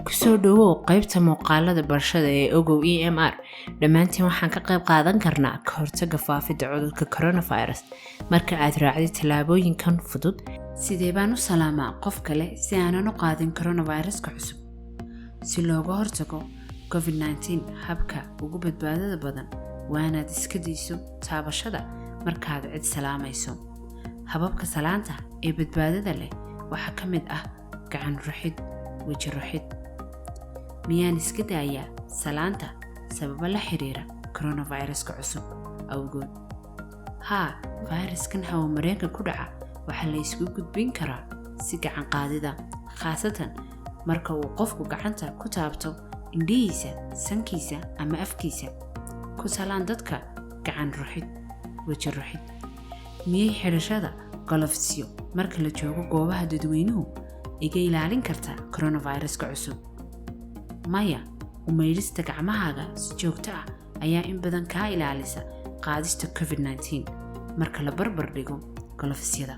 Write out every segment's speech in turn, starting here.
kusoo dhawow qaybta muuqaalada barashada ee Ogow EMR. Dhammaantiin waxaan ka qayb qaadan karnaa ka hortagga faafidda cudurka coronavirus marka aad raacday tallaabooyinkan fudud. Sidee baan u salaamaa qof kale si aanan u qaadin coronaviruska cusub? Si looga hortago COVID-19, habka ugu badbaadada badan waa inaad iska dayso taabashada markaad cid salaamayso. Hababka salaanta ee badbaadada leh waxaa ka mid ah gacan ruxid, weji ruxid. miyaan iska daayaa salaanta sababa la xiriira coronaviruska cusub awgood? haa, fayraskan hawo mareenka ku dhaca waxaa la isku gudbin karaa si gacan qaadida, khaasatan marka uu qofku gacanta ku taabto indhihiisa, sankiisa ama afkiisa. ku salaan dadka gacan ruxid, weji ruxid. miyay xidhashada golofsyo marka la joogo goobaha dadweynuhu iga ilaalin kartaa coronaviruska cusub? maya, u maydhista gacmahaaga si joogto ah ayaa in badan kaa ilaalisa qaadista COVID-19 marka la barbar dhigo golofsyada.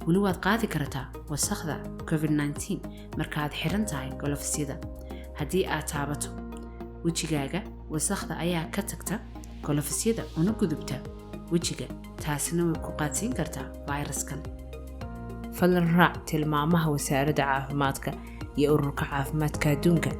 weli waad qaadi kartaa wasakhda COVID-19 markaad xidhan tahay golofsyada. haddii aad taabato wejigaaga, wasakhda ayaa ka tagta golofsyada una gudubta wejiga, taasina way ku qaadsiin kartaa fayraskan. fadlan raac tilmaamaha wasaaradda caafimaadka iyo ururka caafimaadka adduunka